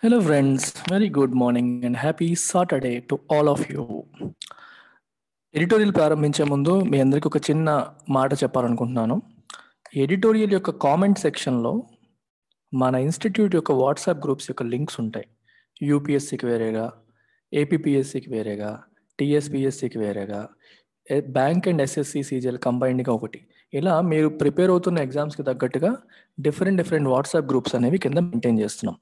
Hello, friends. Very good morning and happy Saturday to all of you. Editorial ప్రారంభించే ముందు మీ అందరికీ ఒక చిన్న మాట చెప్పాలనుకుంటున్నాను. ఎడిటోరియల్ యొక్క కామెంట్ సెక్షన్లో మన ఇన్స్టిట్యూట్ యొక్క వాట్సాప్ గ్రూప్స్ యొక్క లింక్స్ ఉంటాయి. యూపీఎస్సికి వేరేగా, ఏపీపీఎస్సికి వేరేగా, టీఎస్పీఎస్సికి వేరేగా, బ్యాంక్ అండ్ ఎస్ఎస్సి సీజీఎల్ కంబైన్డ్గా ఒకటి. ఇలా మీరు ప్రిపేర్ అవుతున్న ఎగ్జామ్స్కి తగ్గట్టుగా డిఫరెంట్ వాట్సాప్ గ్రూప్స్ అనేవి కింద మెయింటైన్ చేస్తున్నాం.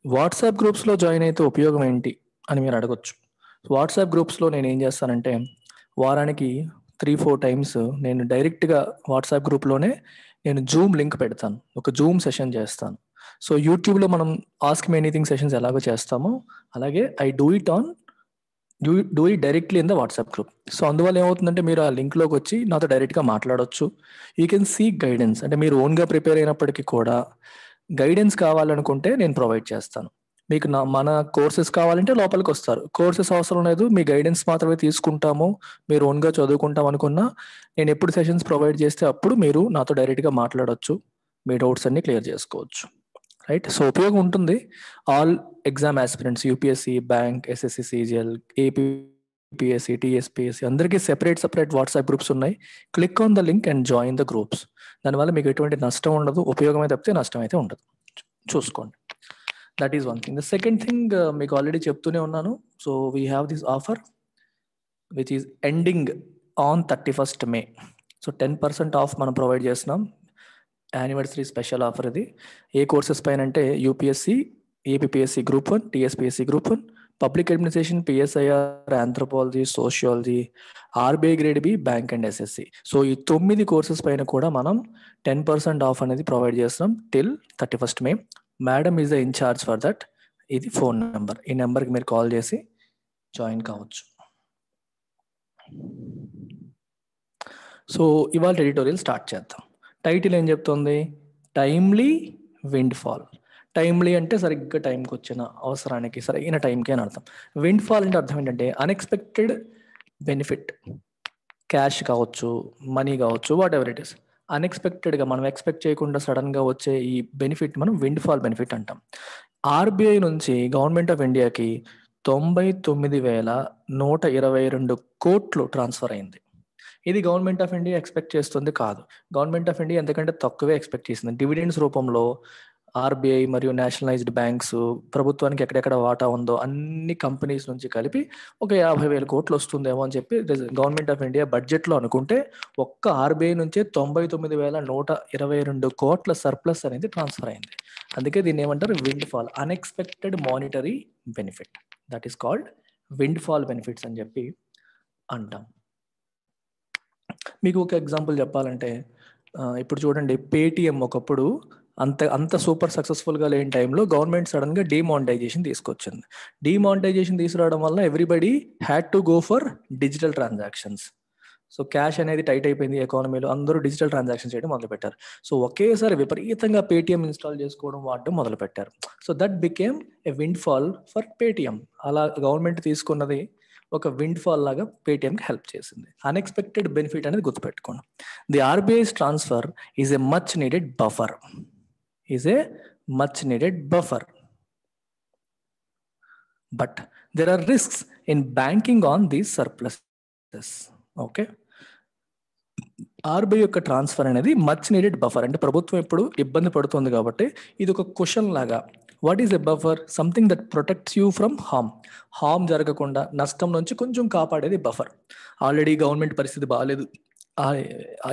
వాట్సాప్ గ్రూప్స్లో జాయిన్ అయితే ఉపయోగం ఏంటి అని మీరు అడగొచ్చు. వాట్సాప్ గ్రూప్స్లో నేను ఏం చేస్తానంటే వారానికి 3-4 టైమ్స్ నేను డైరెక్ట్గా వాట్సాప్ గ్రూప్లోనే నేను జూమ్ లింక్ పెడతాను, ఒక జూమ్ సెషన్ చేస్తాను. సో యూట్యూబ్లో మనం ఆస్క్ మీ ఎనీథింగ్ సెషన్స్ ఎలాగో చేస్తామో అలాగే I do it directly in the WhatsApp group. So అందువల్ల ఏమవుతుందంటే మీరు ఆ లింక్లోకి వచ్చి నాతో డైరెక్ట్గా మాట్లాడవచ్చు. యూ కెన్ సీక్ గైడెన్స్, అంటే మీరు ఓన్గా ప్రిపేర్ అయినప్పటికీ కూడా గైడెన్స్ కావాలనుకుంటే నేను ప్రొవైడ్ చేస్తాను. మీకు మన కోర్సెస్ కావాలంటే లోపలికి వస్తారు, కోర్సెస్ అవసరం లేదు, మీ గైడెన్స్ మాత్రమే తీసుకుంటాము, మీరు ఓన్గా చదువుకుంటాం అనుకున్నా నేను ఎప్పుడు సెషన్స్ ప్రొవైడ్ చేస్తే అప్పుడు మీరు నాతో డైరెక్ట్గా మాట్లాడవచ్చు, మీ డౌట్స్ అన్ని క్లియర్ చేసుకోవచ్చు. రైట్, సో ఉపయోగం ఉంటుంది. All exam aspirants, UPSC, bank, SSC, CGL, APSC, TSPSC అందరికీ సెపరేట్ వాట్సాప్ గ్రూప్స్ ఉన్నాయి. Click on the link and join the groups. దానివల్ల మీకు ఎటువంటి నష్టం ఉండదు, ఉపయోగమే తప్పితే నష్టం అయితే ఉండదు. చూసుకోండి. That is one thing. The second thing మీకు ఆల్రెడీ చెప్తూనే ఉన్నాను. So we have this offer which is ending on 31st May. So 10% off మనం ప్రొవైడ్ చేస్తున్నాం. యానివర్సరీ స్పెషల్ ఆఫర్ ఇది. ఏ కోర్సెస్ పైన అంటే UPSC, APSC group 1, TSPSC group 1, public administration, PSIR, anthropology, sociology, RBI grade B, bank and SSC. So ఈ 9 courses పైన కూడా మనం 10% ఆఫ్ అనేది ప్రొవైడ్ చేస్తున్నాం till 31st May. Madam is the incharge for that. ఇది ఫోన్ నెంబర్, ఈ నెంబర్కి మీరు కాల్ చేసి జాయిన్ కావచ్చు. సో ఇవాళ ఎడిటోరియల్ స్టార్ట్ చేద్దాం. టైటిల్ ఏం చెప్తుంది? Timely wind fall. టైమ్లీ అంటే సరిగ్గా టైంకి వచ్చిన, అవసరానికి సరైన టైంకి అని అర్థం. విండ్ ఫాల్ అంటే అర్థం ఏంటంటే అన్ఎక్స్పెక్టెడ్ బెనిఫిట్. క్యాష్ కావచ్చు, మనీ కావచ్చు, వాట్ ఎవర్ ఇట్ ఇస్. అన్ఎక్స్పెక్టెడ్గా మనం ఎక్స్పెక్ట్ చేయకుండా సడన్గా వచ్చే ఈ బెనిఫిట్ మనం విండ్ ఫాల్ బెనిఫిట్ అంటాం. ఆర్బీఐ నుంచి గవర్నమెంట్ ఆఫ్ ఇండియాకి 99,122 కోట్లు ట్రాన్స్ఫర్ అయింది. ఇది గవర్నమెంట్ ఆఫ్ ఇండియా ఎక్స్పెక్ట్ చేస్తుంది కాదు. గవర్నమెంట్ ఆఫ్ ఇండియా ఎంతకంటే తక్కువే ఎక్స్పెక్ట్ చేసింది. డివిడెండ్స్ రూపంలో ఆర్బీఐ మరియు నేషనలైజ్డ్ బ్యాంక్స్, ప్రభుత్వానికి ఎక్కడెక్కడ వాటా ఉందో అన్ని కంపెనీస్ నుంచి కలిపి ఒక 50,000 కోట్లు వస్తుందేమో అని చెప్పి గవర్నమెంట్ ఆఫ్ ఇండియా బడ్జెట్లో అనుకుంటే ఒక్క ఆర్బీఐ నుంచే 99,122 కోట్ల సర్ప్లస్ అనేది ట్రాన్స్ఫర్ అయింది. అందుకే దీన్ని ఏమంటారు? Wind fall, unexpected monetary benefit. That is called wind fall benefits అని చెప్పి అంటాం. మీకు ఒక ఎగ్జాంపుల్ చెప్పాలంటే ఇప్పుడు చూడండి, పేటిఎం ఒకప్పుడు అంత సూపర్ సక్సెస్ఫుల్గా లేని టైంలో గవర్నమెంట్ సడన్గా డిమానిటైజేషన్ తీసుకొచ్చింది. డిమానిటైజేషన్ తీసుకురావడం వల్ల everybody had to go for digital transactions. So cash అనేది టైట్ అయిపోయింది ఎకానమీలో, అందరూ డిజిటల్ ట్రాన్సాక్షన్ చేయడం మొదలుపెట్టారు. సో ఒకేసారి విపరీతంగా పేటిఎం ఇన్స్టాల్ చేసుకోవడం, వాడడం మొదలుపెట్టారు. So that became a wind fall for Paytm. అలా గవర్నమెంట్ తీసుకున్నది ఒక విండ్ ఫాల్ లాగా పేటిఎంకి హెల్ప్ చేసింది. అన్ఎక్స్పెక్టెడ్ బెనిఫిట్ అనేది గుర్తుపెట్టుకోండి. The RBI's transfer is a much needed buffer. But there are risks in banking on these surpluses. Okay. RBI యొక్క transfer అనేది much needed buffer. అంటే ప్రభుత్వం ఇప్పుడు ఇబ్బంది పడుతుంది కాబట్టి ఇది ఒక క్వశ్చన్ లాగా. What is a buffer? Something that protects you from harm జరగకుండా, నష్టం నుంచి కొంచెం కాపాడేది బఫర్. ఆల్రెడీ గవర్నమెంట్ పరిస్థితి బాగాలేదు,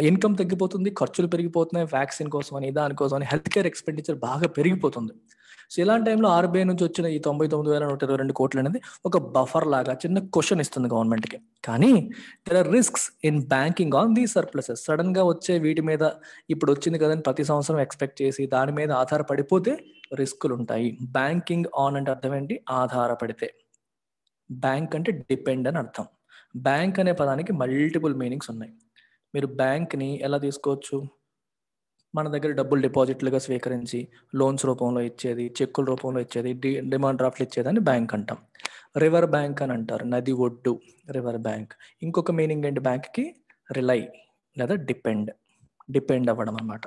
ఇన్కమ్ తగ్గిపోతుంది, ఖర్చులు పెరిగిపోతున్నాయి, వ్యాక్సిన్ కోసం అని, దానికోసం అని, హెల్త్ కేర్ ఎక్స్పెండిచర్ బాగా పెరిగిపోతుంది. సో ఇలాంటి టైంలో ఆర్బీఐ నుంచి వచ్చిన ఈ 99,122 కోట్లు అనేది ఒక బఫర్ లాగా చిన్న క్వశ్చన్ ఇస్తుంది గవర్నమెంట్కి. కానీ there are risks in banking on the surpluses. Sudden గా వచ్చే వీటి మీద ఇప్పుడు వచ్చింది కదని ప్రతి సంవత్సరం ఎక్స్పెక్ట్ చేసి దాని మీద ఆధారపడిపోతే రిస్కులు ఉంటాయి. బ్యాంకింగ్ ఆన్ అంటే అర్థం ఏంటి? ఆధారపడితే. బ్యాంక్ అంటే డిపెండ్ అని అర్థం. బ్యాంక్ అనే పదానికి మల్టిపుల్ మీనింగ్స్ ఉన్నాయి. మీరు బ్యాంక్ని ఎలా తీసుకోవచ్చు? మన దగ్గర డబ్బులు డిపాజిట్లుగా స్వీకరించి లోన్స్ రూపంలో ఇచ్చేది, చెక్కుల రూపంలో ఇచ్చేది, డిమాండ్ డ్రాఫ్ట్లు ఇచ్చేదని బ్యాంక్ అంటాం. రివర్ బ్యాంక్ అని అంటారు, నది ఒడ్డు రివర్ బ్యాంక్. ఇంకొక మీనింగ్ ఏంటి బ్యాంక్కి? రిలై లేదా డిపెండ్. డిపెండ్ అవ్వడం అనమాట.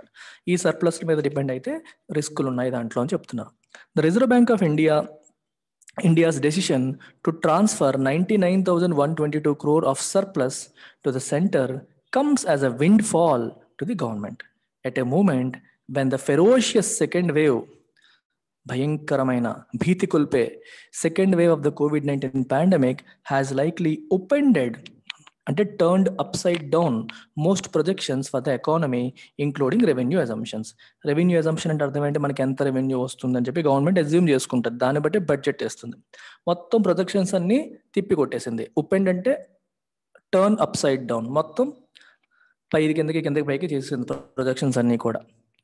ఈ సర్ప్లస్ మీద డిపెండ్ అయితే రిస్కులు ఉన్నాయి దాంట్లో అని చెప్తున్నారు. The reserve bank of India's decision to transfer 99,122 crore of surplus to the center comes as a windfall to the government at a moment when the ferocious second wave, భయంకరమైన భీతి కొల్పే second wave of the COVID-19 pandemic has likely upended అంటే turned upside down most projections for the economy including revenue assumptions. Revenue assumption అంటే అర్థం ఏంటి? మనకి ఎంత revenue వస్తుందని చెప్పి గవర్నమెంట్ అజ్యూమ్ చేసుకుంటుంది, దాన్ని బట్టి బడ్జెట్ వేస్తుంది. మొత్తం ప్రొజెక్షన్స్ అన్ని తిప్పి కొట్టేసింది. ఓపెండ్ అంటే టర్న్ అప్సైడ్ డౌన్, మొత్తం పైకి కిందకి పైకి చేసింది ప్రొజెక్షన్స్ అన్ని కూడా.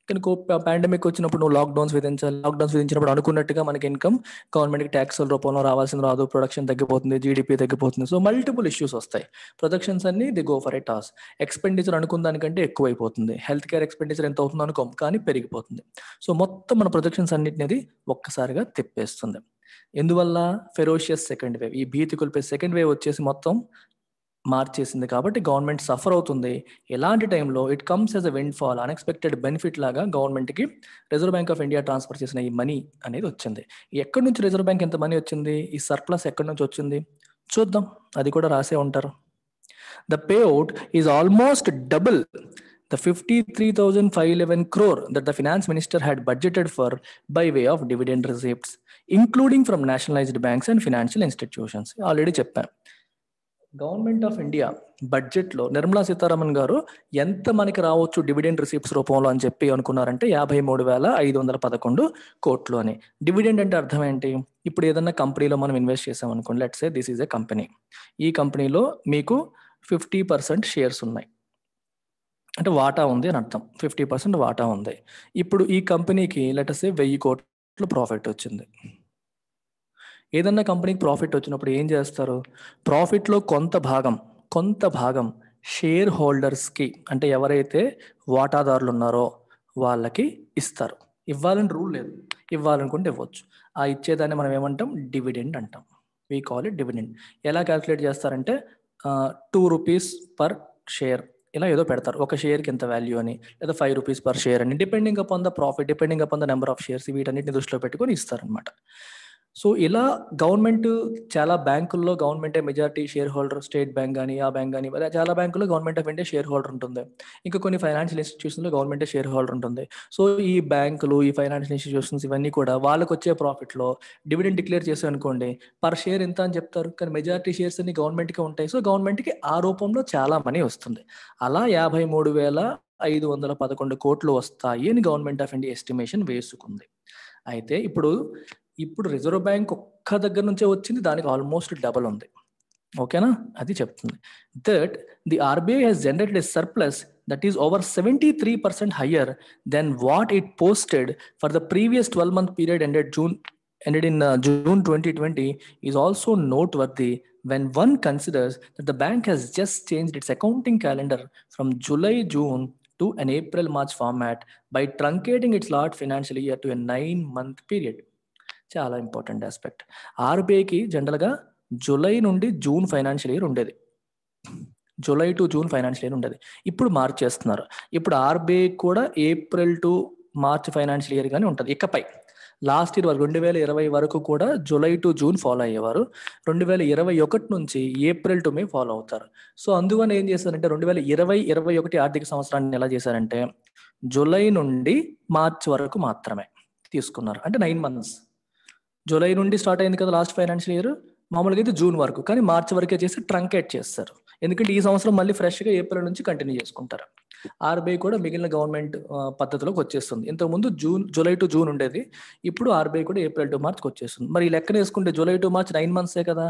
కానీ పాండమిక్ వచ్చినప్పుడు నువ్వు లాక్డౌన్స్ విధించాలి. లాక్డౌన్స్ విధించినప్పుడు అనుకున్నట్టుగా మనకి ఇన్కమ్ గవర్నమెంట్కి ట్యాక్స్ల రూపంలో రావాల్సింది రాదు, ప్రొడక్షన్ తగ్గిపోతుంది, జీడిపి తగ్గిపోతుంది. సో మల్టిపుల్ ఇష్యూస్ వస్తాయి. ప్రొజెక్షన్స్ అన్ని the go for a toss. Expenditure అనుకున్న దానికంటే ఎక్కువైపోతుంది. హెల్త్ కేర్ ఎక్స్పెండిచర్ ఎంత అవుతుందో అనుకోం, కానీ పెరిగిపోతుంది. సో మొత్తం మన ప్రొజెక్షన్స్ అన్నిటిని ఒక్కసారిగా తిప్పేస్తుంది. ఎందువల్ల? Ferocious second wave. ఈ భీతి కొలిపే సెకండ్ వేవ్ వచ్చేసి మొత్తం మార్చేసింది. కాబట్టి గవర్నమెంట్ సఫర్ అవుతుంది. ఎలాంటి టైంలో it comes as a wind fall, unexpected benefit లాగా గవర్నమెంట్కి reserve bank of India transfer చేసిన ఈ మనీ అనేది వచ్చింది. ఎక్కడి నుంచి రిజర్వ్ బ్యాంక్ ఎంత మనీ వచ్చింది? ఈ సర్ప్లస్ ఎక్కడి నుంచి వచ్చింది చూద్దాం. అది కూడా రాసే ఉంటారు. The pay out is almost double the 53,511 crore that the finance minister had budgeted for by way of dividend receipts, including from nationalized banks and financial institutions. Already చెప్పాను. గవర్నమెంట్ ఆఫ్ ఇండియా బడ్జెట్లో నిర్మలా సీతారామన్ గారు ఎంత మనకి రావచ్చు dividend receipts రూపంలో అని చెప్పి అనుకున్నారంటే 53,511 కోట్లు అని. డివిడెండ్ అంటే అర్థం ఏంటి? ఇప్పుడు ఏదన్నా కంపెనీలో మనం ఇన్వెస్ట్ చేసాం అనుకోండి, let's say this is a company. ఈ కంపెనీలో మీకు 50% షేర్స్ ఉన్నాయి అంటే వాటా ఉంది అని అర్థం. 50% వాటా ఉంది. ఇప్పుడు ఈ కంపెనీకి లెట్స్ సే 1000 కోట్లు ప్రాఫిట్ వచ్చింది. ఏదన్నా కంపెనీకి ప్రాఫిట్ వచ్చినప్పుడు ఏం చేస్తారు? ప్రాఫిట్లో కొంత భాగం షేర్ హోల్డర్స్కి, అంటే ఎవరైతే వాటాదారులు ఉన్నారో వాళ్ళకి ఇస్తారు. ఇవ్వాలని రూల్ లేదు, ఇవ్వాలనుకుంటే ఇవ్వచ్చు. ఆ ఇచ్చేదాన్ని మనం ఏమంటాం? డివిడెండ్ అంటాం. We call it dividend. ఎలా క్యాల్కులేట్ చేస్తారంటే 2 రూపీస్ పర్ షేర్ ఇలా ఏదో పెడతారు. ఒక షేర్కి ఎంత వాల్యూ అని, లేదా 5 రూపీస్ పర్ షేర్ అని, depending upon the profit, depending upon the number of shares, వీటన్నిటిని దృష్టిలో పెట్టుకొని ఇస్తారనమాట. సో ఇలా గవర్నమెంట్ చాలా బ్యాంకుల్లో గవర్నమెంటే majority share holder. State bank కానీ, ఆ బ్యాంక్ కానీ, చాలా బ్యాంకుల్లో government of India share holder ఉంటుంది. ఇంకా కొన్ని ఫైనాన్షియల్ ఇన్స్టిట్యూషన్లో గవర్నమెంటే షేర్ హోల్డర్ ఉంటుంది. సో ఈ బ్యాంకులు, ఈ ఫైనాన్షియల్ ఇన్స్టిట్యూషన్స్ ఇవన్నీ కూడా వాళ్ళకి వచ్చే ప్రాఫిట్లో డివిడెండ్ డిక్లేర్ చేసాం అనుకోండి, పర్ షేర్ ఎంత అని చెప్తారు. కానీ మెజారిటీ షేర్స్ అన్ని గవర్నమెంట్కి ఉంటాయి. సో గవర్నమెంట్కి ఆ రూపంలో చాలా మనీ వస్తుంది. అలా 53,511 కోట్లు వస్తాయి అని గవర్నమెంట్ ఆఫ్ ఇండియా ఎస్టిమేషన్ వేసుకుంది. అయితే ఇప్పుడు రిజర్వ్ బ్యాంక్ ఒక్క దగ్గర నుంచే వచ్చింది, దానికి ఆల్మోస్ట్ డబల్ ఉంది. ఓకేనా? అది చెప్తుంది. That the RBI has generated a surplus that is over 73% higher than what it posted for the previous 12-month period ended in June 2020 is also noteworthy when one considers that the bank has just changed its accounting calendar from July-June to an April-March format by truncating its last financial year to a 9-month period. చాలా important aspect. ఆర్బీఐకి జనరల్గా July నుండి June financial year ఉండేది. July to June financial year ఉండేది. ఇప్పుడు మార్చేస్తున్నారు. ఇప్పుడు RBI కూడా April to March financial year కానీ ఉంటుంది. ఇకపై లాస్ట్ ఇయర్ 2020 వరకు కూడా జూలై టు జూన్ ఫాలో అయ్యేవారు. 2021 నుంచి ఏప్రిల్ టు మే ఫాలో అవుతారు. సో అందువల్ల ఏం చేశారంటే 2020-21 ఆర్థిక సంవత్సరాన్ని ఎలా చేశారంటే జూలై నుండి మార్చ్ వరకు మాత్రమే తీసుకున్నారు. అంటే 9 months. జూలై నుండి స్టార్ట్ అయింది కదా లాస్ట్ ఫైనాన్షియల్ ఇయర్, మామూలుగా అయితే జూన్ వరకు, కానీ మార్చ్ వరకే చేసి ట్రంకేట్ చేస్తారు. ఎందుకంటే ఈ సంవత్సరం మళ్ళీ ఫ్రెష్గా ఏప్రిల్ నుంచి కంటిన్యూ చేసుకుంటారు. ఆర్బీఐ కూడా మిగిలిన గవర్నమెంట్ పద్ధతిలోకి వచ్చేస్తుంది. ఇంతకుముందు జూలై టు జూన్ ఉండేది, ఇప్పుడు ఆర్బీఐ కూడా ఏప్రిల్ టు మార్చ్కి వచ్చేస్తుంది. మరి ఈ లెక్కన వేసుకుంటే జూలై టు మార్చ్ 9 months కదా.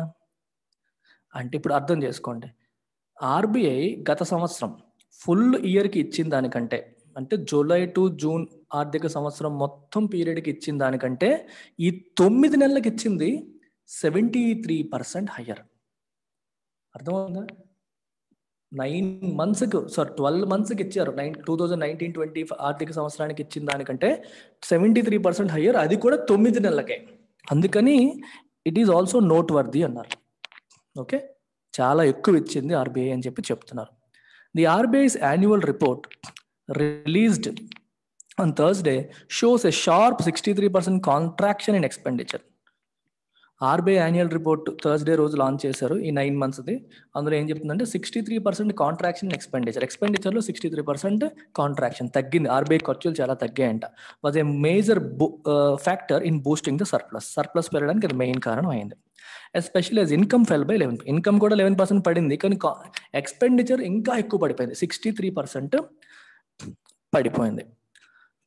అంటే ఇప్పుడు అర్థం చేసుకోండి, ఆర్బీఐ గత సంవత్సరం ఫుల్ ఇయర్కి ఇచ్చిన దానికంటే, అంటే జూలై టు జూన్ ఆర్థిక సంవత్సరం మొత్తం పీరియడ్కి ఇచ్చిన దానికంటే ఈ 9 నెలలకు ఇచ్చింది 73% హయ్యర్. అర్థమవుతుందా? 12 monthsకి ఇచ్చారు. 2019-20 ఆర్థిక సంవత్సరానికి ఇచ్చిన దానికంటే 73% హయ్యర్, అది కూడా 9 నెలలకే. అందుకని it is also note worthy అన్నారు. ఓకే, చాలా ఎక్కువ ఇచ్చింది ఆర్బీఐ అని చెప్పి చెప్తున్నారు. The RBI's annual report released on Thursday shows a sharp 63% contraction in expenditure. RBI annual report Thursday రోజు లాంచ్ చేశారు ఈ 9 monthsది. అందులో ఏం చెప్తుందంటే 63% కాంట్రాక్షన్ ఎక్స్పెండిచర్లో 63% కాంట్రాక్షన్ తగ్గింది. ఆర్బీఐ ఖర్చులు చాలా తగ్గాయంట. Was a major factor in boosting the surplus పెరగడానికి అది మెయిన్ కారణం అయింది. Especially as income fell by 11%. Income కూడా 11% పడింది, కానీ ఎక్స్పెండిచర్ ఇంకా ఎక్కువ పడిపోయింది, 63% పడిపోయింది.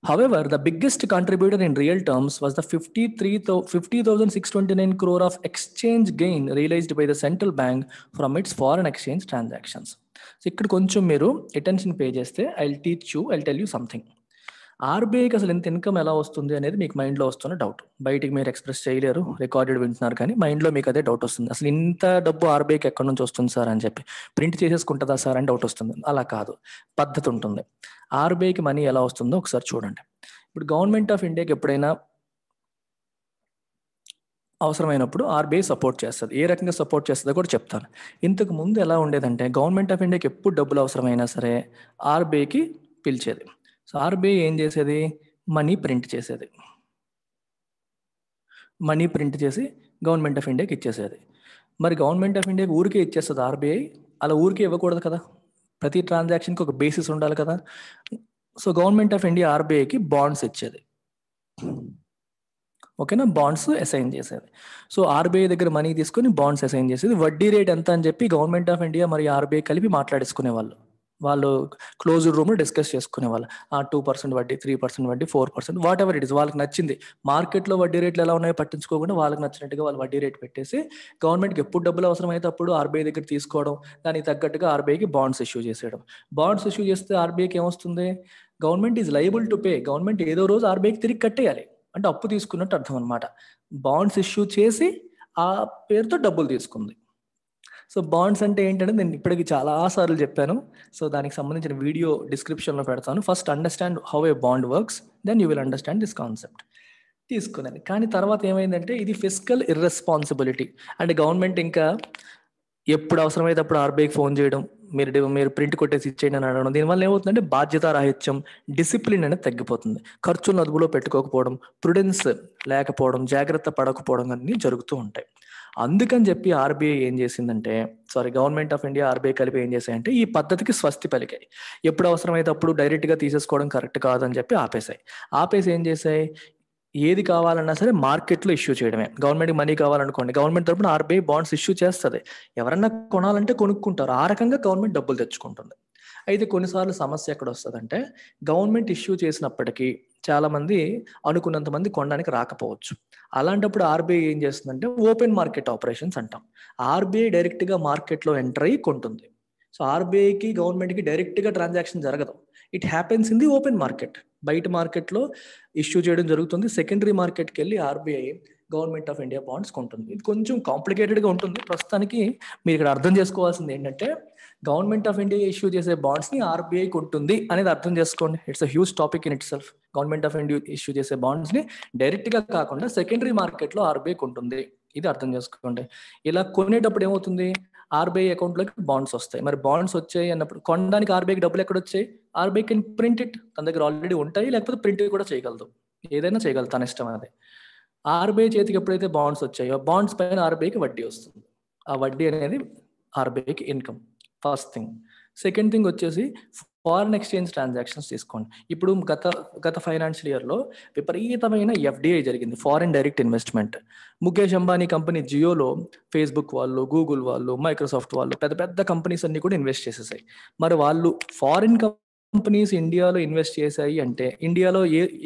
However, the biggest contributor in real terms was the 50,629 crore of exchange gain realized by the central bank from its foreign exchange transactions. So, ఇక్కడ కొంచెం మీరు అటెన్షన్ పే చేస్తే I'll tell you something. ఆర్బీఐకి అసలు ఇంత ఇన్కమ్ ఎలా వస్తుంది అనేది మీకు మైండ్లో వస్తున్న డౌట్. బయటికి మీరు ఎక్స్ప్రెస్ చేయలేరు, రికార్డెడ్ వింటున్నారు, కానీ మైండ్లో మీకు అదే డౌట్ వస్తుంది. అసలు ఇంత డబ్బు ఆర్బీఐకి ఎక్కడి నుంచి వస్తుంది సార్ అని చెప్పి, ప్రింట్ చేసేసుకుంటుందా సార్ అని డౌట్ వస్తుంది. అలా కాదు, పద్ధతి ఉంటుంది. ఆర్బీఐకి మనీ ఎలా వస్తుందో ఒకసారి చూడండి. ఇప్పుడు గవర్నమెంట్ ఆఫ్ ఇండియాకి ఎప్పుడైనా అవసరమైనప్పుడు ఆర్బీఐ సపోర్ట్ చేస్తుంది. ఏ రకంగా సపోర్ట్ చేస్తుందో కూడా చెప్తాను. ఇంతకు ముందు ఎలా ఉండేదంటే గవర్నమెంట్ ఆఫ్ ఇండియాకి ఎప్పుడు డబ్బులు అవసరమైనా సరే ఆర్బీఐకి పిలిచేది. సో ఆర్బీఐ ఏం చేసేది, మనీ ప్రింట్ చేసేది. మనీ ప్రింట్ చేసి గవర్నమెంట్ ఆఫ్ ఇండియాకి ఇచ్చేసేది. మరి గవర్నమెంట్ ఆఫ్ ఇండియాకి ఊరికే ఇచ్చేస్తుంది ఆర్బీఐ, అలా ఊరికే ఇవ్వకూడదు కదా, ప్రతి ట్రాన్సాక్షన్కి ఒక బేసిస్ ఉండాలి కదా. సో గవర్నమెంట్ ఆఫ్ ఇండియా ఆర్బీఐకి బాండ్స్ ఇచ్చేది, ఓకేనా, బాండ్స్ అసైన్ చేసేది. సో ఆర్బీఐ దగ్గర మనీ తీసుకుని బాండ్స్ అసైన్ చేసేది. వడ్డీ రేట్ ఎంత అని చెప్పి గవర్నమెంట్ ఆఫ్ ఇండియా మరియు ఆర్బీఐ కలిపి మాట్లాడేసుకునేవాళ్ళు. వాళ్ళు క్లోజ్డ్ రూమ్లో డిస్కస్ చేసుకునేవాళ్ళు. 2% వడ్డీ, 3% వడ్డీ, 4%, వాట్ ఎవర్ ఇట్ ఇస్, వాళ్ళకి నచ్చింది. మార్కెట్లో వడ్డీ రేట్లు ఎలా ఉన్నాయో పట్టించుకోకుండా వాళ్ళకి నచ్చినట్టుగా వాళ్ళు వడ్డీ రేట్ పెట్టేసి గవర్నమెంట్కి ఎప్పుడు డబ్బులు అవసరమైతే అప్పుడు ఆర్బీఐ దగ్గర తీసుకోవడం, దానికి తగ్గట్టుగా ఆర్బీఐకి బాండ్స్ ఇష్యూ చేసేయడం. బాండ్స్ ఇష్యూ చేస్తే ఆర్బీఐకి ఏమొస్తుంది, government is liable to pay. Government ఏదో రోజు ఆర్బీఐకి తిరిగి కట్టేయాలి, అంటే అప్పు తీసుకున్నట్టు అర్థం అనమాట. బాండ్స్ ఇష్యూ చేసి ఆ పేరుతో డబ్బులు తీసుకుంది. సో బాండ్స్ అంటే ఏంటంటే నేను ఇప్పటికి చాలాసార్లు చెప్పాను. సో దానికి సంబంధించిన వీడియో డిస్క్రిప్షన్లో పెడతాను. First understand how a bond works, then you will understand this concept. తీసుకునేది. కానీ తర్వాత ఏమైందంటే ఇది ఫిస్కల్ ఇర్రెస్పాన్సిబిలిటీ. అంటే గవర్నమెంట్ ఇంకా ఎప్పుడు అవసరమైతే అప్పుడు ఆర్బీఐకి ఫోన్ చేయడం, మీరు ప్రింట్ కొట్టేసి ఇచ్చేయండి అని అడగడం. దీనివల్ల ఏమవుతుందంటే బాధ్యత రాహిత్యం, డిసిప్లిన్ అనేది తగ్గిపోతుంది. ఖర్చులను అదుపులో పెట్టుకోకపోవడం, ప్రుడెన్స్ లేకపోవడం, జాగ్రత్త పడకపోవడం అన్నీ జరుగుతూ ఉంటాయి. అందుకని చెప్పి ఆర్బీఐ ఏం చేసిందంటే, గవర్నమెంట్ ఆఫ్ ఇండియా ఆర్బీఐ కలిపి ఏం చేశాయంటే ఈ పద్ధతికి స్వస్తి పలికాయి. ఎప్పుడు అవసరమైతే అప్పుడు డైరెక్ట్గా తీసేసుకోవడం కరెక్ట్ కాదని చెప్పి ఆపేసి ఏం చేశాయి, ఏది కావాలన్నా సరే మార్కెట్లో ఇష్యూ చేయడమే. గవర్నమెంట్కి మనీ కావాలనుకోండి, గవర్నమెంట్ తరపున ఆర్బీఐ బాండ్స్ ఇష్యూ చేస్తుంది. ఎవరన్నా కొనాలంటే కొనుక్కుంటారు, ఆ రకంగా గవర్నమెంట్ డబ్బులు తెచ్చుకుంటుంది. అయితే కొన్నిసార్లు సమస్య ఎక్కడ వస్తుందంటే గవర్నమెంట్ ఇష్యూ చేసినప్పటికీ చాలా మంది అనుకున్నంత మంది కొనడానికి రాకపోవచ్చు. అలాంటప్పుడు ఆర్బీఐ ఏం చేస్తుందంటే ఓపెన్ మార్కెట్ ఆపరేషన్స్ అంటాం. ఆర్బీఐ డైరెక్ట్గా మార్కెట్లో ఎంటర్ అయ్యి కొంటుంది. సో ఆర్బీఐకి గవర్నమెంట్కి డైరెక్ట్గా ట్రాన్సాక్షన్ జరగదు. It happens in the open market. బయట మార్కెట్లో ఇష్యూ చేయడం జరుగుతుంది. సెకండరీ మార్కెట్కి వెళ్ళి RBI government of India bonds కొంటుంది. ఇది కొంచెం కాంప్లికేటెడ్గా ఉంటుంది. ప్రస్తుతానికి మీరు ఇక్కడ అర్థం చేసుకోవాల్సింది ఏంటంటే గవర్నమెంట్ ఆఫ్ ఇండియా ఇష్యూ చేసే బాండ్స్ని ఆర్బీఐ కొంటుంది అనేది అర్థం చేసుకోండి. It's a huge topic in it self. Government of India issue చేసే బాండ్స్ని డైరెక్ట్గా కాకుండా సెకండరీ మార్కెట్లో ఆర్బీఐ కొంటుంది, ఇది అర్థం చేసుకోండి. ఇలా కొనేటప్పుడు ఏమవుతుంది, ఆర్బీఐ అకౌంట్లోకి బాండ్స్ వస్తాయి. మరి బాండ్స్ వచ్చాయి అన్నప్పుడు కొనడానికి ఆర్బీఐకి డబ్బులు ఎక్కడ వచ్చాయి, ఆర్బీఐ కెన్ ప్రింట్ ఇట్. తన దగ్గర ఆల్రెడీ ఉంటాయి, లేకపోతే ప్రింట్ కూడా చేయగలదు, ఏదైనా చేయగలదు, తన ఇష్టం అది. ఆర్బీఐ చేతికి ఎప్పుడైతే బాండ్స్ వచ్చాయో బాండ్స్ పైన ఆర్బీఐకి వడ్డీ వస్తుంది. ఆ వడ్డీ అనేది ఆర్బీఐకి income, first thing. Second thing వచ్చేసి ఫారిన్ ఎక్స్చేంజ్ ట్రాన్సాక్షన్స్ తీసుకోండి. ఇప్పుడు గత ఫైనాన్షియల్ ఇయర్లో విపరీతమైన ఎఫ్డిఐ జరిగింది, foreign direct investment. Mukesh Ambani company జియోలో ఫేస్బుక్ వాళ్ళు, గూగుల్ వాళ్ళు, మైక్రోసాఫ్ట్ వాళ్ళు, పెద్ద పెద్ద కంపెనీస్ అన్ని కూడా ఇన్వెస్ట్ చేసేసాయి. మరి వాళ్ళు ఫారిన్ కంపెనీస్ ఇండియాలో ఇన్వెస్ట్ చేశాయి అంటే ఇండియాలో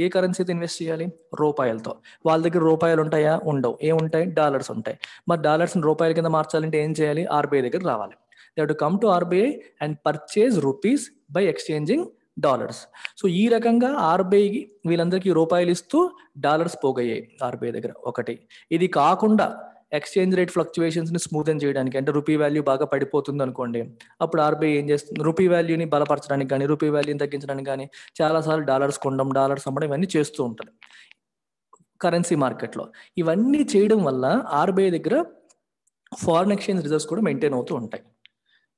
ఏ కరెన్సీతో ఇన్వెస్ట్ చేయాలి, రూపాయలతో. వాళ్ళ దగ్గర రూపాయలు ఉంటాయా, ఉండవు. ఏముంటాయి, డాలర్స్ ఉంటాయి. మరి డాలర్స్ని రూపాయల కింద మార్చాలంటే ఏం చేయాలి, ఆర్బీఐ దగ్గర రావాలి. They have to come to RBI and purchase rupees by exchanging dollars. So ఈ రకంగా ఆర్బీఐకి వీళ్ళందరికీ రూపాయలు ఇస్తూ డాలర్స్ పోగయ్యాయి ఆర్బీఐ దగ్గర. ఒకటి. ఇది కాకుండా ఎక్స్చేంజ్ రేట్ ఫ్లక్చువేషన్స్ని స్మూతెన్ చేయడానికి, అంటే రూపీ వాల్యూ బాగా పడిపోతుంది అనుకోండి, అప్పుడు ఆర్బీఐ ఏం చేస్తుంది, రూపీ వాల్యూని బలపరచడానికి కానీ రూపీ వాల్యూని తగ్గించడానికి కానీ చాలాసార్లు డాలర్స్ కొనడం, డాలర్స్ అమ్మడం ఇవన్నీ చేస్తూ ఉంటుంది కరెన్సీ మార్కెట్లో. ఇవన్నీ చేయడం వల్ల ఆర్బీఐ దగ్గర ఫారిన్ ఎక్స్చేంజ్ రిజర్వ్స్ కూడా మెయింటైన్ అవుతూ ఉంటాయి.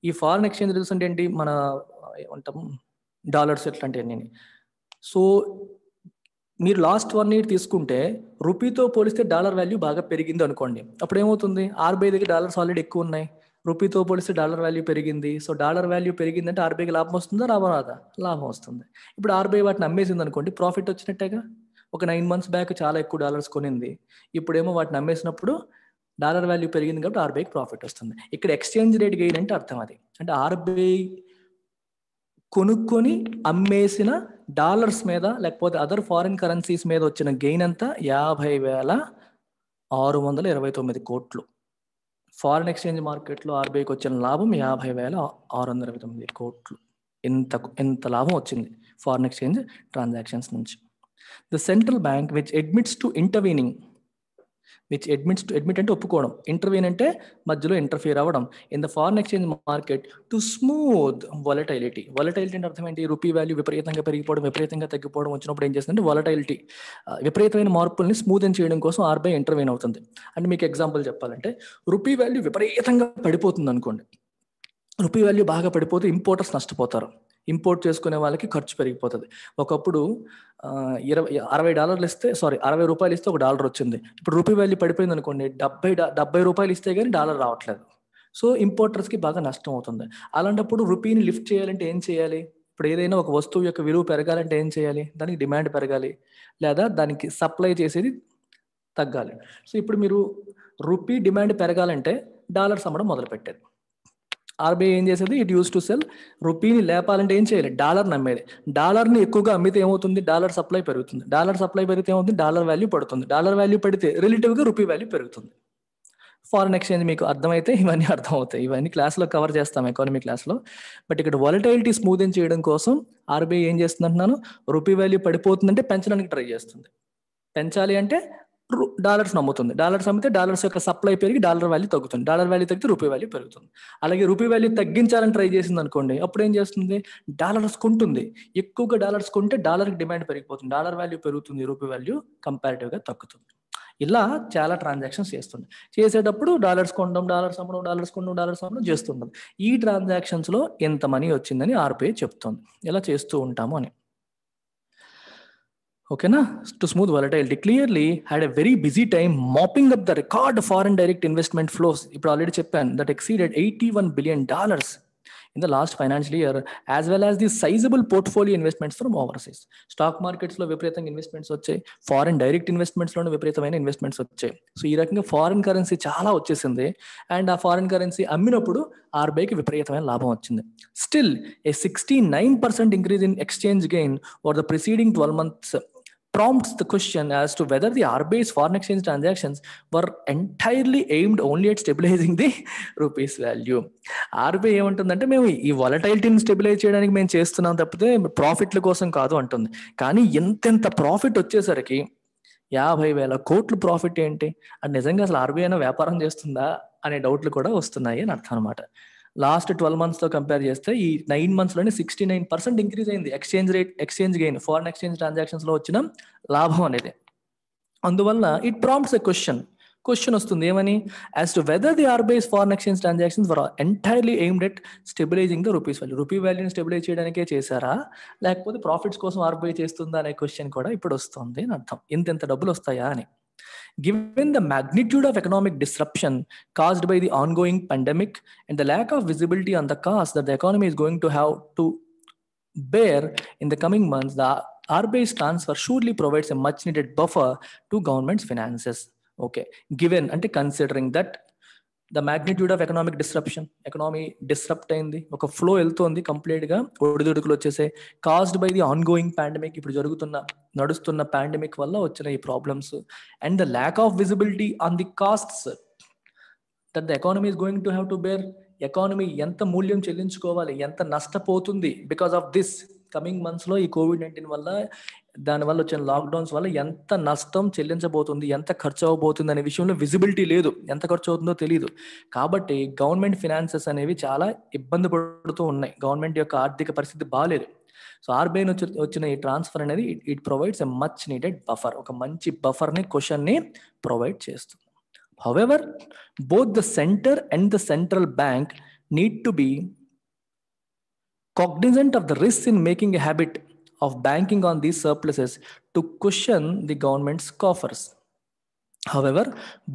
ఈ ఫారిన్ ఎక్స్చేంజ్ రిజర్వ్స్ అంటే ఏంటి, మన ఏమంటాం, డాలర్స్ ఇట్లాంటివన్నీ. సో మీరు లాస్ట్ 1 year తీసుకుంటే రూపీతో పోలిస్తే డాలర్ వాల్యూ బాగా పెరిగింది అనుకోండి. అప్పుడు ఏమవుతుంది, ఆర్బీఐ దగ్గర డాలర్స్ ఆల్రెడీ ఎక్కువ ఉన్నాయి, రూపీతో పోలిస్తే డాలర్ వాల్యూ పెరిగింది. సో డాలర్ వాల్యూ పెరిగిందంటే ఆర్బీఐకి లాభం వస్తుందా, లాభం రాదా? లాభం వస్తుంది. ఇప్పుడు ఆర్బీఐ వాటిని అమ్మేసింది అనుకోండి, ప్రాఫిట్ వచ్చినట్టేగా. ఒక 9 months బ్యాక్ చాలా ఎక్కువ డాలర్స్ కొనింది, ఇప్పుడేమో వాటిని అమ్మేసినప్పుడు డాలర్ వాల్యూ పెరిగింది కాబట్టి ఆర్బీఐకి ప్రాఫిట్ వస్తుంది. ఇక్కడ ఎక్స్చేంజ్ రేట్ గెయిన్ అంటే అర్థం అది. అంటే ఆర్బీఐ కొనుక్కొని అమ్మేసిన డాలర్స్ మీద లేకపోతే అదర్ ఫారిన్ కరెన్సీస్ మీద వచ్చిన గెయిన్ అంతా 50,629 కోట్లు. ఫారిన్ ఎక్స్చేంజ్ మార్కెట్లో ఆర్బీఐకి వచ్చిన లాభం 50,629 కోట్లు. ఎంత లాభం వచ్చింది ఫారిన్ ఎక్స్చేంజ్ ట్రాన్సాక్షన్స్ నుంచి. The central bank which admits to admit అంటే ఒప్పుకోవడం, ఇంటర్వీన్ అంటే మధ్యలో ఇంటర్ఫియర్ అవ్వడం in the foreign exchange market to smooth volatility. Volatility అంటే అర్థం ఏంటి? రూపీ వాల్యూ విపరీతంగా పెరిగిపోవడం, విపరీతంగా తగ్గిపోవడం వచ్చినప్పుడు ఏం చేస్తుందంటే వాలటైలిటీ, విపరీతమైన మార్పుల్ని స్మూత్ చేయడం కోసం ఆర్బీఐ ఇంటర్వీన్ అవుతుంది. అంటే మీకు ఎగ్జాంపుల్ చెప్పాలంటే, రూపీ వాల్యూ విపరీతంగా పడిపోతుంది అనుకోండి, రూపీ వాల్యూ బాగా పడిపోతే ఇంపోర్టర్స్ నష్టపోతారు, ఇంపోర్ట్ చేసుకునే వాళ్ళకి ఖర్చు పెరిగిపోతుంది. ఒకప్పుడు $60 ఇస్తే $60 ఇస్తే $1 వచ్చింది, ఇప్పుడు రూపీ వాల్యూ పడిపోయింది అనుకోండి, $70 ఇస్తే కానీ డాలర్ రావట్లేదు. సో ఇంపోర్టర్స్కి బాగా నష్టం అవుతుంది. అలాంటప్పుడు రూపీని లిఫ్ట్ చేయాలంటే ఏం చేయాలి? ఇప్పుడు ఏదైనా ఒక వస్తువు యొక్క విలువ పెరగాలంటే ఏం చేయాలి? దానికి డిమాండ్ పెరగాలి, లేదా దానికి సప్లై చేసేది తగ్గాలి. సో ఇప్పుడు మీరు రూపీ డిమాండ్ పెరగాలంటే డాలర్స్ అమ్మడం మొదలుపెట్టేది. ఆర్బీఐ ఏం చేసేది? It used to sell. రూపీని లేపాలంటే ఏం చేయాలి? డాలర్ని అమ్మేది. డాలర్ని ఎక్కువగా అమ్మితే ఏమవుతుంది? డాలర్ సప్లై పెరుగుతుంది. డాలర్ సప్లై పెరిగితే ఏమవుతుంది? డాలర్ వాల్యూ పడుతుంది. డాలర్ వాల్యూ పడితే రిలేటివ్గా రూపీ వాల్యూ పెరుగుతుంది. ఫారిన్ ఎక్స్చేంజ్ మీకు అర్థమైతే ఇవన్నీ అర్థమవుతాయి. ఇవన్నీ క్లాస్లో కవర్ చేస్తాం, ఎకానమీ క్లాస్లో. బట్ ఇక్కడ వాలటైలిటీ స్మూతెన్ చేయడం కోసం ఆర్బీఐ ఏం చేస్తుంది అంటున్నాను? రూపీ వాల్యూ పడిపోతుందంటే పెంచడానికి ట్రై చేస్తుంది. పెంచాలి అంటే డాలర్స్ నమ్ముతుంది. డాలర్స్ అమ్మితే డాలర్స్ యొక్క సప్లై పెరిగి డాలర్ వాల్యూ తగ్గుతుంది. డాలర్ వాల్యూ తగ్గితే రూపీ వాల్యూ పెరుగుతుంది. అలాగే రూపీ వాల్యూ తగ్గించాలని ట్రై చేసింది అనుకోండి, అప్పుడు ఏం చేస్తుంది? డాలర్స్ కొంటుంది. ఎక్కువగా డాలర్స్ కొంటే డాలర్కి డిమాండ్ పెరిగిపోతుంది, డాలర్ వాల్యూ పెరుగుతుంది, రూపీ వాల్యూ కంపారిటివ్గా తగ్గుతుంది. ఇలా చాలా ట్రాన్సాక్షన్స్ చేస్తుంది. చేసేటప్పుడు డాలర్స్ కొనడం, డాలర్స్ అమ్మడం, డాలర్స్ కొనడం, డాలర్స్ అమ్మడం చేస్తుంటాం. ఈ ట్రాన్సాక్షన్స్లో ఎంత మనీ వచ్చిందని ఆర్బీఐ చెప్తుంది. ఇలా చేస్తూ ఉంటాము అని. ఓకేనా? To smooth volatility clearly had a very busy time mopping up the record foreign direct investment flows. ఇప్పుడు ఆల్రెడీ చెప్పాను, that exceeded $81 billion in the last financial year, as well as the sizable portfolio investments from overseas. Stock మార్కెట్స్లో విపరీతంగా investments వచ్చాయి, foreign direct ఇన్వెస్ట్మెంట్స్లోనే విపరీతమైన investments వచ్చాయి. So ఈ రకంగా foreign currency చాలా వచ్చేసింది, అండ్ ఆ ఫారెన్ కరెన్సీ అమ్మినప్పుడు ఆర్బీఐకి విపరీతమైన లాభం వచ్చింది. Still A 69% increase in exchange gain over the preceding 12 months prompts the question as to whether the RBI's foreign exchange transactions were entirely aimed only at stabilizing the rupees value. RBI ఏమంటుందంటే, మేము ఈ వాలటైలిటీని stabilise చేయడానికి మేము చేస్తున్నాం తప్పితే ప్రాఫిట్ల కోసం కాదు అంటుంది. కానీ ఎంతెంత ప్రాఫిట్ వచ్చేసరికి 50,000 కోట్లు ప్రాఫిట్ ఏంటి? అది నిజంగా అసలు ఆర్బీఐ అయినా వ్యాపారం చేస్తుందా అనే డౌట్లు కూడా వస్తున్నాయి అని అర్థం అనమాట. లాస్ట్ 12 monthsతో కంపేర్ చేస్తే ఈ 9 monthsలోనే 69% ఇంక్రీజ్ అయింది ఎక్స్చేంజ్ గెయిన్, ఫారెన్ ఎక్స్చేంజ్ ట్రాన్సాక్షన్స్లో వచ్చిన లాభం అనేది. అందువల్ల ఇట్ ప్రాంప్ట్స్ ఎ క్వశ్చన్ వస్తుంది, ఏమని? As to whether the RBI's foreign exchange transactions were entirely aimed at stabilising the rupee's value. Rupee వాల్యూని స్టెబిలైజ్ చేయడానికే చేశారా, లేకపోతే ప్రాఫిట్స్ కోసం ఆర్బీఐ చేస్తుందా అనే క్వశ్చన్ కూడా ఇప్పుడు వస్తుంది అని అర్థం. ఇంత డబ్బులు వస్తాయా అని. Given the magnitude of economic disruption caused by the ongoing pandemic and the lack of visibility on the cost that the economy is going to have to bear in the coming months, the RBI's transfer surely provides a much needed buffer to government's finances. Okay, given ante considering that the magnitude of economic disruption, economy disrupt అయింది, ఒక flow వెళ్తోంది కంప్లీట్గా, ఒడిదుడుకులు వచ్చేసే, caused by the ongoing pandemic, ఇప్పుడు నడుస్తున్న pandemic వల్ల వచ్చిన ఈ problems, and the lack of visibility on the costs that the economy is going to have to bear. Economy ఎంత మూల్యం చెల్లించుకోవాలి, ఎంత నష్టపోతుంది బికాస్ ఆఫ్ దిస్ కమింగ్ మంత్స్లో ఈ COVID-19 వల్ల, దానివల్ల వచ్చిన లాక్డౌన్స్ వల్ల ఎంత నష్టం చెల్లించబోతుంది, ఎంత ఖర్చు అవ్వబోతుంది అనే విషయంలో విజిబిలిటీ లేదు, ఎంత ఖర్చు అవుతుందో తెలియదు. కాబట్టి గవర్నమెంట్ ఫినాన్సెస్ అనేవి చాలా ఇబ్బంది పడుతూ ఉన్నాయి, గవర్నమెంట్ యొక్క ఆర్థిక పరిస్థితి బాగాలేదు. సో ఆర్బీఐ నుంచి వచ్చిన ఈ ట్రాన్స్ఫర్ అనేది it provides a much needed buffer, ఒక మంచి బఫర్ని, క్వశ్చన్ని ప్రొవైడ్ చేస్తుంది. However, both the center and the central bank need to be cognizant of the risks in making a habit of banking on these surpluses to cushion the government's coffers. However,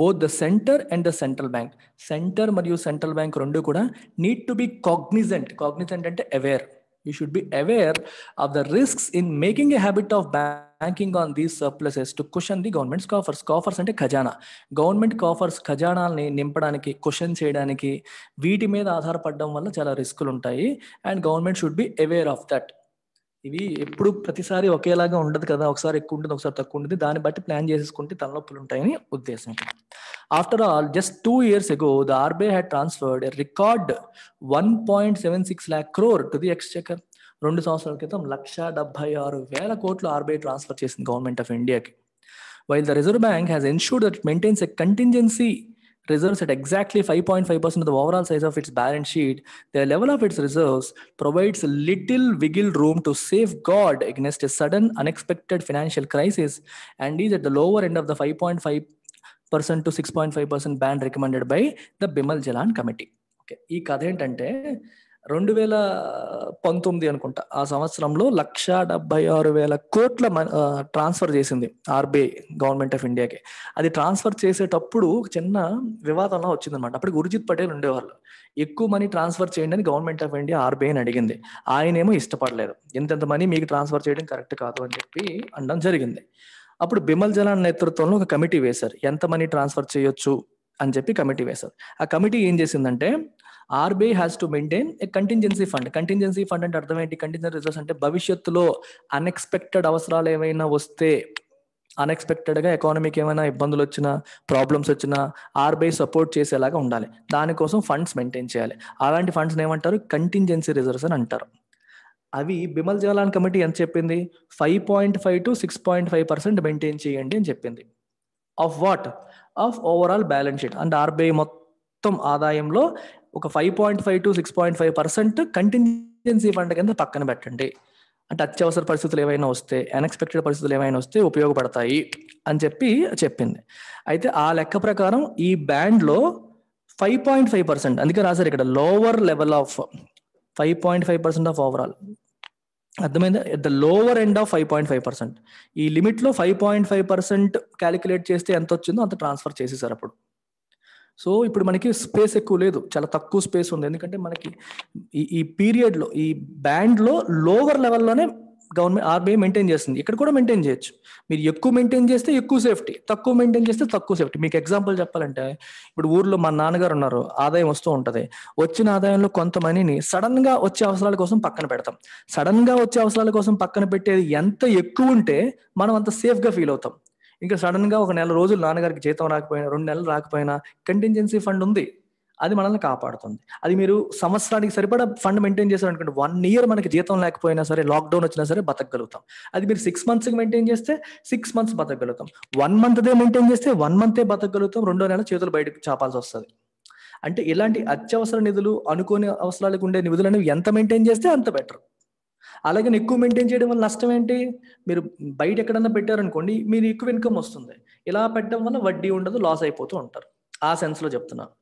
both the center and the central bank, center మరియు central bank రెండు కూడా need to be cognizant. Cognizant అంటే aware. You should be aware of the risks in making a habit of banking on these surpluses to cushion the government's coffers. Coffers అంటే ఖజానా. Government కాఫర్స్ ఖజానాల్ని నింపడానికి, question చేయడానికి వీటి మీద ఆధారపడడం వల్ల చాలా రిస్కులు ఉంటాయి. And government should be aware of that. ఇవి ఎప్పుడు ప్రతిసారి ఒకేలాగా ఉండదు కదా, ఒకసారి ఎక్కువ ఉంటుంది, ఒకసారి తక్కువ ఉంటుంది. దాన్ని బట్టి ప్లాన్ చేసేసుకుంటే తలనొప్పులు ఉంటాయని ఉద్దేశం. After all, just 2 years ago, the RBI had transferred a record 1.76 lakh crore to the exchequer. 2 సంవత్సరాల క్రితం 1,76,000 కోట్లు ఆర్బీఐ ట్రాన్స్ఫర్ చేసింది గవర్నమెంట్ ఆఫ్ ఇండియాకి. While the Reserve Bank has ensured that it maintains a contingency reserves at exactly 5.5% of the overall size of its balance sheet, the level of its reserves provides little wiggle room to safeguard against a sudden unexpected financial crisis and is at the lower end of the 5.5% to 6.5% band recommended by the Bimal Jalan Committee. Okay, ఈ కథ ఏంటంటే 2019 అనుకుంటా ఆ సంవత్సరంలో 1,76,000 కోట్ల transfer చేసింది RBI government of ఇండియాకి. అది ట్రాన్స్ఫర్ చేసేటప్పుడు చిన్న వివాదంలో వచ్చిందనమాట. అప్పటికి ఉర్జిత్ పటేల్ ఉండేవాళ్ళు. ఎక్కువ మనీ ట్రాన్స్ఫర్ చేయండి అని గవర్నమెంట్ ఆఫ్ ఇండియా ఆర్బీఐని అడిగింది. ఆయనేమో ఇష్టపడలేదు. ఎంతెంత మనీ మీకు ట్రాన్స్ఫర్ చేయడం కరెక్ట్ కాదు అని చెప్పి అనడం జరిగింది. అప్పుడు బిమల్ జలాన్ నేతృత్వంలో ఒక కమిటీ వేశారు, ఎంత మనీ ట్రాన్స్ఫర్ చేయొచ్చు అని చెప్పి కమిటీ వేశారు. ఆ కమిటీ ఏం చేసిందంటే, RBI has to maintain a contingency fund. Contingency fund అంటే అర్థం ఏంటి? కంటింజెన్సీ రిజర్వ్స్ అంటే భవిష్యత్తులో అన్ఎక్స్పెక్టెడ్ అవసరాలు ఏమైనా వస్తే, అన్ఎక్స్పెక్టెడ్గా ఎకానమీకి ఏమైనా ఇబ్బందులు వచ్చినా, ప్రాబ్లమ్స్ వచ్చినా ఆర్బీఐ సపోర్ట్ చేసేలాగా ఉండాలి. దానికోసం ఫండ్స్ మెయింటైన్ చేయాలి. అలాంటి ఫండ్స్ ఏమంటారు? కంటింజెన్సీ రిజర్వ్స్ అని అంటారు. అవి బిమల్ జలాన్ కమిటీ ఎంత చెప్పింది? 5.5 to 6.5% మెయింటైన్ చేయండి అని చెప్పింది. Of what? Of overall balance sheet. అంటే ఆర్బీఐ మొత్తం ఆదాయంలో ఒక 5.5 to 6.5% కంటింజెన్సీ ఫండ్ కింద పక్కన పెట్టండి. అంటే అత్యవసర పరిస్థితులు ఏవైనా వస్తే, అన్ఎక్స్పెక్టెడ్ పరిస్థితులు ఏమైనా వస్తే ఉపయోగపడతాయి అని చెప్పి చెప్పింది. అయితే ఆ లెక్క ప్రకారం ఈ బ్యాండ్లో 5.5%, అందుకే రాశారు ఇక్కడ lower level of 5.5% of overall. అర్థమైందా? At the lower end of 5.5%. ఈ లిమిట్లో 5.5% క్యాలిక్యులేట్ చేస్తే ఎంత వచ్చిందో అంత ట్రాన్స్ఫర్ చేసేసారు అప్పుడు. సో ఇప్పుడు మనకి స్పేస్ ఎక్కువ లేదు, చాలా తక్కువ స్పేస్ ఉంది. ఎందుకంటే మనకి ఈ పీరియడ్లో, ఈ బ్యాండ్లో లోవర్ లెవెల్లోనే గవర్నమెంట్ ఆర్బీఐ మెయింటైన్ చేస్తుంది. ఇక్కడ కూడా మెయింటైన్ చేయొచ్చు. మీరు ఎక్కువ మెయింటైన్ చేస్తే ఎక్కువ సేఫ్టీ, తక్కువ మెయింటైన్ చేస్తే తక్కువ సేఫ్టీ. మీకు ఎగ్జాంపుల్ చెప్పాలంటే, ఇప్పుడు ఊర్లో మా నాన్నగారు ఉన్నారు, ఆదాయం వస్తూ ఉంటుంది. వచ్చిన ఆదాయంలో కొంత మనీని సడన్ గా వచ్చే అవసరాల కోసం పక్కన పెడతాం. సడన్ గా వచ్చే అవసరాల కోసం పక్కన పెట్టేది ఎంత ఎక్కువ ఉంటే మనం అంత సేఫ్ గా ఫీల్ అవుతాం. ఇంకా సడన్ గా ఒక 1 నెల రోజులు నాన్నగారికి జీతం రాకపోయినా, 2 నెలలు రాకపోయినా కంటింజెన్సీ ఫండ్ ఉంది, అది మనల్ని కాపాడుతుంది. అది మీరు సంవత్సరానికి సరిపడా ఫండ్ మెయింటైన్ చేశారు అనుకోండి, 1 year మనకి జీతం లేకపోయినా సరే, లాక్డౌన్ వచ్చినా సరే బతకగలుగుతాం. అది మీరు 6 months మెయింటైన్ చేస్తే 6 months బతకగలుగుతాం. 1 month మెయింటైన్ చేస్తే 1 month బతకగలుగుతాం. 2వ నెల చేతులు బయటకు చాపాల్సి వస్తుంది. అంటే ఇలాంటి అత్యవసర నిధులు, అనుకోని అవసరాలకు ఉండే నిధులు అనేవి ఎంత మెయింటైన్ చేస్తే అంత బెటర్. అలాగే ఎక్కువ మెయింటైన్ చేయడం వల్ల నష్టం ఏంటి? మీరు బయట ఎక్కడన్నా పెట్టారనుకోండి, మీరు ఎక్కువ ఇన్కమ్ వస్తుంది. ఇలా పెట్టడం వల్ల వడ్డీ ఉండదు, లాస్ అయిపోతూ ఉంటారు. ఆ సెన్స్లో చెప్తున్నాను.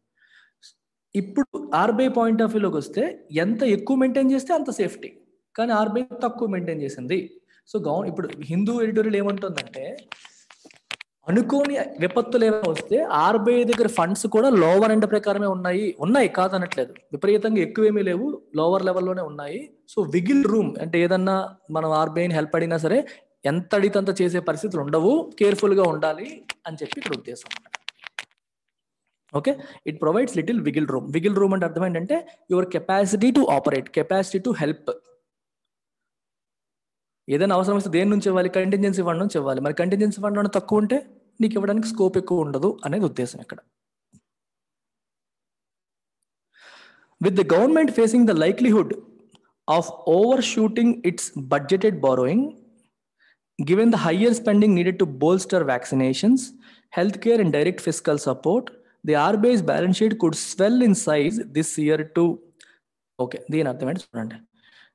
ఇప్పుడు ఆర్బీఐ పాయింట్ ఆఫ్ వ్యూలోకి వస్తే, ఎంత ఎక్కువ మెయింటైన్ చేస్తే అంత సేఫ్టీ. కానీ ఆర్బీఐ తక్కువ మెయింటైన్ చేసింది. సో ఇప్పుడు హిందూ ఎడిటోరియల్ ఏమంటుందంటే, అనుకోని విపత్తులు ఏమైనా వస్తే ఆర్బీఐ దగ్గర ఫండ్స్ కూడా లోవర్ ఎండ్ ప్రకారమే ఉన్నాయి కాదనట్లేదు. విపరీతంగా ఎక్కువేమీ లేవు, లోవర్ లెవెల్లోనే ఉన్నాయి. సో విగిల్ రూమ్ అంటే ఏదన్నా మనం ఆర్బీఐని హెల్ప్ అడిగినా సరే ఎంత అడిగితే చేసే పరిస్థితులు ఉండవు, కేర్ఫుల్గా ఉండాలి అని చెప్పి ఇక్కడ ఉద్దేశం. Okay, it provides little విగిల్ room. విగిల్ room అంటే అర్థం ఏంటంటే your capacity to operate, capacity to help. ఏదైనా అవసరం వస్తే దేని నుంచి ఇవ్వాలి? కంటింజెన్సీ ఫండ్ నుంచి ఇవ్వాలి. మరి కంటింజెన్సీ ఫండ్ లో తక్కువ ఉంటే నీకు ఇవ్వడానికి స్కోప్ ఎక్కువ ఉండదు అనేది ఉద్దేశం ఇక్కడ. With the government facing the likelihood of over shooting it's budgeted borrowing, given the higher spending needed to bolster vaccinations, healthcare and direct fiscal support, the RBI's balance sheet could swell in size this year too. Okay, దీని అర్థం ఏంటి చూడండి.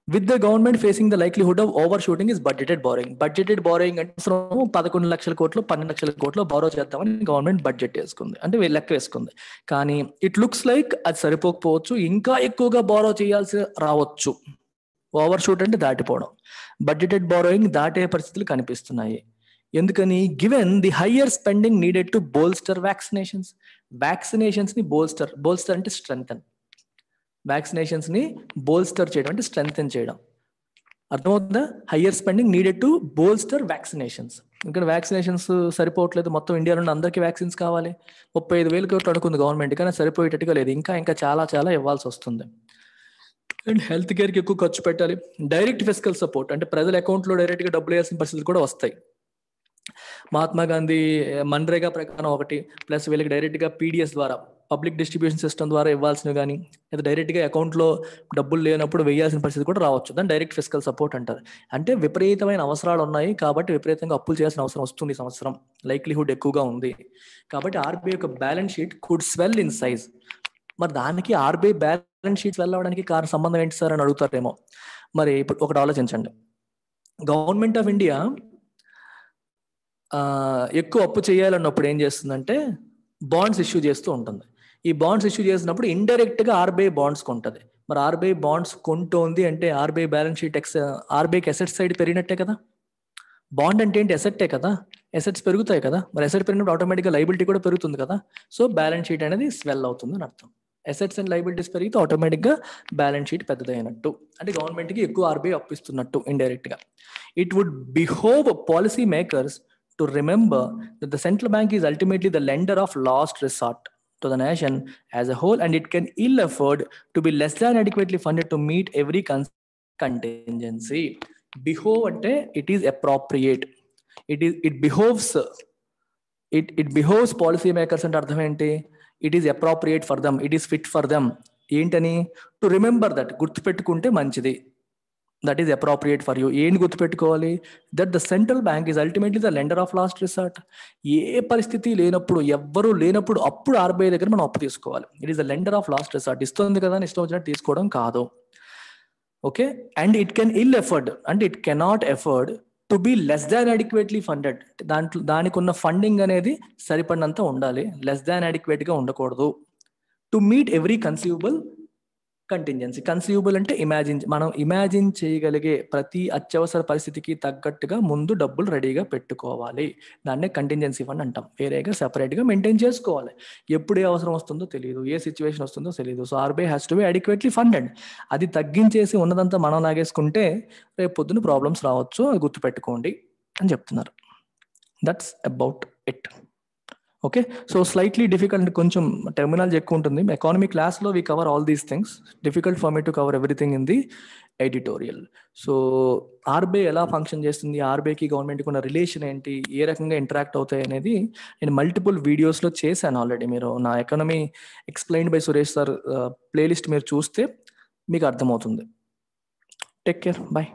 With the government facing the likelihood of overshooting is budgeted borrowing. Budgeted borrowing అంటే 11 లక్షల కోట్లు 12 లక్షల కోట్లు borrow చేద్దామని గవర్నమెంట్ బడ్జెట్ వేసుకుంది, అంటే లెక్క వేసుకుంది. కానీ ఇట్ లుక్స్ లైక్ అది సరిపోకపోవచ్చు, ఇంకా ఎక్కువగా బారో చేయాల్సి రావచ్చు. ఓవర్ షూట్ అంటే దాటిపోవడం. బడ్జెటెడ్ బారోయింగ్ దాటే పరిస్థితులు కనిపిస్తున్నాయి. ఎందుకని? Given the higher spending needed to bolster vaccinations. Vaccinations ని బోల్స్టర్ అంటే స్ట్రెంగ్తన్. వ్యాక్సినేషన్స్ ని బోల్స్టర్ చేయడం అంటే స్ట్రెంగ్తన్ చేయడం. అర్థమవుతుందా? Higher spending needed to bolster vaccinations. ఇక్కడ వ్యాక్సినేషన్స్ సరిపోవట్లేదు, మొత్తం ఇండియా నుండి అందరికీ వ్యాక్సిన్స్ కావాలి. 35,000 కోట్లు అనుకుంది గవర్నమెంట్, కానీ సరిపోయేటట్టుగా లేదు. ఇంకా చాలా ఇవ్వాల్సి వస్తుంది. అండ్ హెల్త్ కేర్కి ఎక్కువ ఖర్చు పెట్టాలి. డైరెక్ట్ ఫిస్కల్ సపోర్ట్ అంటే ప్రజల అకౌంట్లో డైరెక్ట్గా డబ్బులు వేయాల్సిన పరిస్థితులు కూడా వస్తాయి. మహాత్మా గాంధీ మన్రేగా ప్రకారం ఒకటి, ప్లస్ వీళ్ళకి డైరెక్ట్గా పీడిఎస్ ద్వారా, పబ్లిక్ డిస్ట్రిబ్యూషన్ సిస్టమ్ ద్వారా ఇవ్వాల్సినవి కానీ, లేదా డైరెక్ట్గా అకౌంట్లో డబ్బులు లేనప్పుడు వేయాల్సిన పరిస్థితి కూడా రావచ్చు. దాన్ని డైరెక్ట్ ఫిస్కల్ సపోర్ట్ అంటారు. అంటే విపరీతమైన అవసరాలు ఉన్నాయి కాబట్టి విపరీతంగా అప్పులు చేయాల్సిన అవసరం వస్తుంది. ఈ సంవత్సరం లైక్లీహుడ్ ఎక్కువగా ఉంది కాబట్టి ఆర్బీఐ యొక్క balance sheet could swell in size. మరి దానికి ఆర్బీఐ బ్యాలెన్స్ షీట్ స్వెల్ అవ్వడానికి సంబంధం ఏంటి సార్ అని అడుగుతారేమో. మరి ఇప్పుడు ఒకటి ఆలోచించండి. గవర్నమెంట్ ఆఫ్ ఇండియా ఎక్కువ అప్పు చేయాలన్నప్పుడు ఏం చేస్తుందంటే బాండ్స్ ఇష్యూ చేస్తూ ఉంటుంది. ఈ బాండ్స్ ఇష్యూ చేసినప్పుడు ఇండైరెక్ట్ గా ఆర్బీఐ బాండ్స్ కొంటది. మరి ఆర్బీఐ బాండ్స్ కొంటోంది అంటే ఆర్బీఐ బ్యాలెన్స్ షీట్ ఆర్బీఐకి అసెట్ సైడ్ పెరిగినట్టే కదా. బాండ్ అంటే ఏంటి? అసెట్టే కదా. అసెట్స్ పెరుగుతాయి కదా. మరి అసెట్ పెరిగినప్పుడు ఆటోమేటిక్గా లైబిలిటీ కూడా పెరుగుతుంది కదా. సో బ్యాలెన్స్ షీట్ అనేది స్వెల్ అవుతుంది అని అర్థం. అసెట్స్ అండ్ లైబిలిటీస్ పెరిగితే ఆటోమేటిక్గా బ్యాలెన్స్ షీట్ పెద్దదైనట్టు, అంటే గవర్నమెంట్కి ఎక్కువ ఆర్బీఐ అప్పిస్తున్నట్టు ఇండైరెక్ట్గా. It would behove policy makers to remember that the central bank is ultimately the lender of last resort to the nation as a whole, and it can ill afford to be less than adequately funded to meet every contingency. Behove ante it is appropriate. It behoves policy makers ante ardham enti? It is appropriate for them, it is fit for them. Entani? To remember that, gurtu pettukunte manchidi. That is appropriate for you. ఏంటి గుర్తుపెట్టుకోవాలి? That the central bank is ultimately the lender of last resort. ఏ పరిస్థితి లేనప్పుడు, ఎవ్వరూ లేనప్పుడు అప్పుడు RBI దగ్గర మనం అప్పు తీసుకోవాలి. It is the lender of last resort. ఇస్తుంది కదా అని ఇష్టం వచ్చినట్టు తీసుకోవడం కాదు. Okay. And it can ill afford అంటే it cannot afford to be less than adequately funded. దానికి ఉన్న ఫండింగ్ అనేది సరిపడినంత ఉండాలి, లెస్ దాన్ అడిక్వేట్గా ఉండకూడదు. To meet every conceivable contingency. Conceivable అంటే మనం ఇమాజిన్ చేయగలిగే ప్రతి అత్యవసర పరిస్థితికి తగ్గట్టుగా ముందు డబ్బులు రెడీగా పెట్టుకోవాలి. దాన్నే కంటింజెన్సీ ఫండ్ అంటాం. వేరేగా సెపరేట్గా మెయింటైన్ చేసుకోవాలి. ఎప్పుడు ఏ అవసరం వస్తుందో తెలియదు, ఏ సిచ్యువేషన్ వస్తుందో తెలియదు. So RBI has to be adequately funded. అది తగ్గించేసి ఉన్నదంతా మనం లాగేసుకుంటే రేపు పొద్దున ప్రాబ్లమ్స్ రావచ్చు, అది గుర్తుపెట్టుకోండి అని చెప్తున్నారు. That's about it. Okay. So slightly difficult, కొంచెం టెర్మినాలజీ ఎక్కువ ఉంటుంది. ఎకానమీ క్లాస్లో we cover all these things. Difficult for me to cover everything in the editorial. So RBI ఎలా ఫంక్షన్ చేస్తుంది, ఆర్బీఐకి గవర్నమెంట్కి ఉన్న రిలేషన్ ఏంటి, ఏ రకంగా ఇంటరాక్ట్ అవుతాయి అనేది నేను మల్టిపుల్ వీడియోస్లో చేశాను ఆల్రెడీ. మీరు నా economy explained by Suresh sir playlist మీరు చూస్తే మీకు అర్థమవుతుంది. Take care, bye.